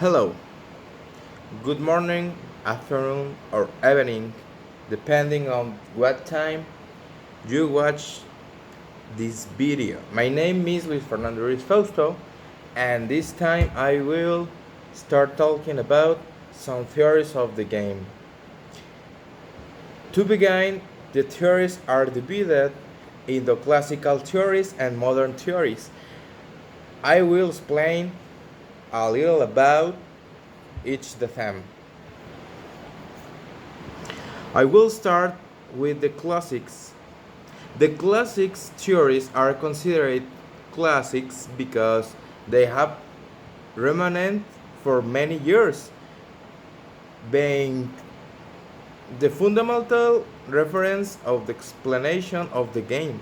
Hello, good morning, afternoon, or evening, depending on what time you watch this video. My name is Luis Fernando Ruiz Fausto, and this time I will start talking about some theories of the game. To begin, the theories are divided into classical theories and modern theories. I will explain a little about each of them. I will start with the classics. The classics theories are considered classics because they have remained for many years, being the fundamental reference of the explanation of the game.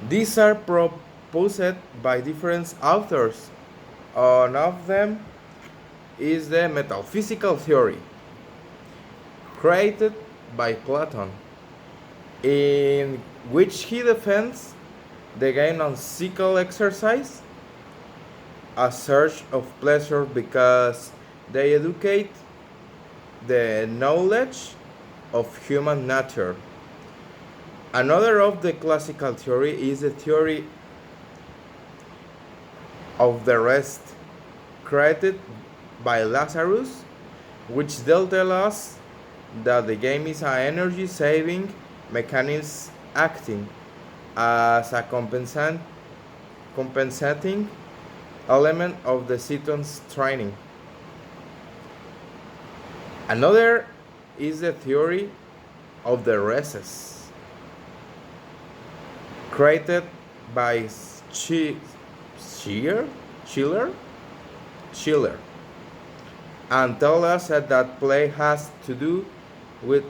These are proposed by different authors. One of them is the metaphysical theory, created by Plato, in which he defends the game on physical exercise, a search of pleasure because they educate the knowledge of human nature. Another of the classical theory is the theory of the rest, created by Lazarus, which they'll tell us that the game is an energy saving mechanism acting as a compensating element of the Ceton's training. Another is the theory of the recess, created by Schiller, Schiller, Schiller, and tell us that play has to do with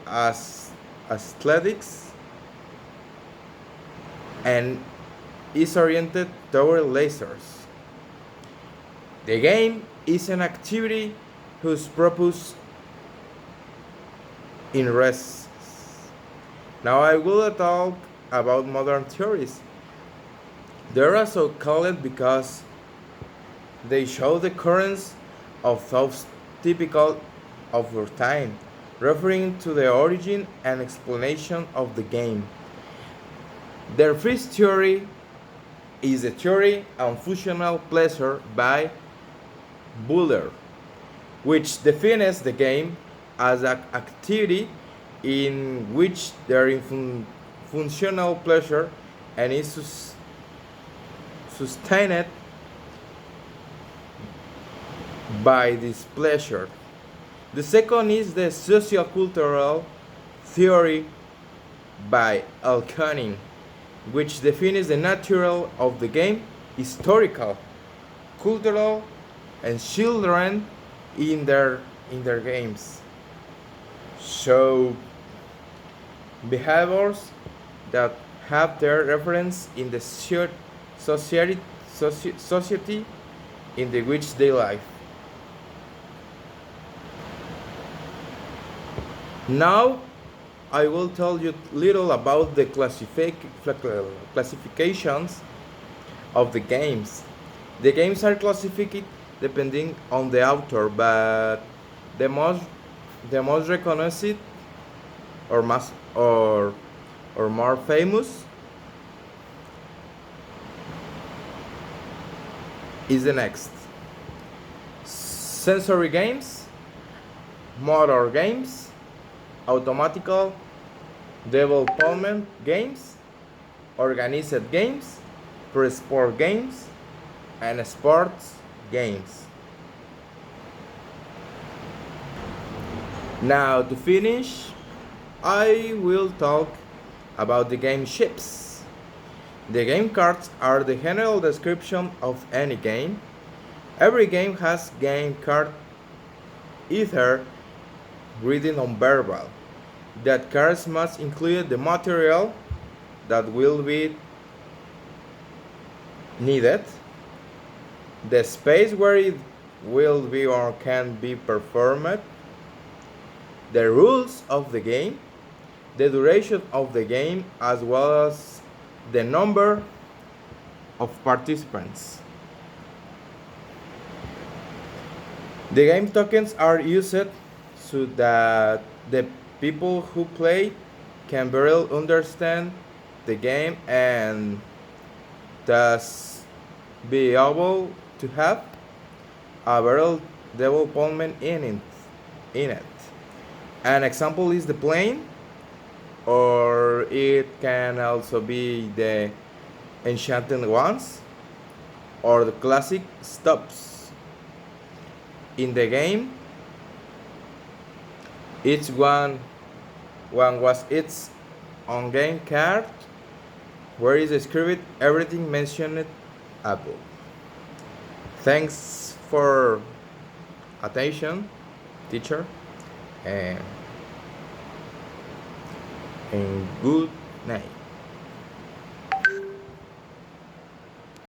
athletics and is oriented toward lasers. The game is an activity whose purpose in rests. Now I will talk about modern theories. They are so called because they show the currents of thoughts typical of their time, referring to the origin and explanation of the game. Their first theory is the theory on functional pleasure by Buller, which defines the game as an activity in which there is functional pleasure and is sustained by this pleasure. The second is the sociocultural theory by Alcuin, which defines the nature of the game, historical, cultural, and children in their games. So behaviors that have their reference in the society in the which they live. Now I will tell you little about the classifications of the games. The games are classified depending on the author, but the most recognized or more famous is the next: sensory games, motor games, automatical development games, organized games, pre-sport games, and sports games. Now to finish, I will talk about the game ships. The game cards are the general description of any game. Every game has game card, either written or verbal. That cards must include the material that will be needed, the space where it will be or can be performed, the rules of the game, the duration of the game, as well as the number of participants. The game tokens are used so that the people who play can better understand the game and thus be able to have a better development in it. An example is the plane, or it can also be the enchanted ones or the classic stops. In the game, each one was its own game card where is described everything mentioned above. Thanks for attention, teacher, and, and good night.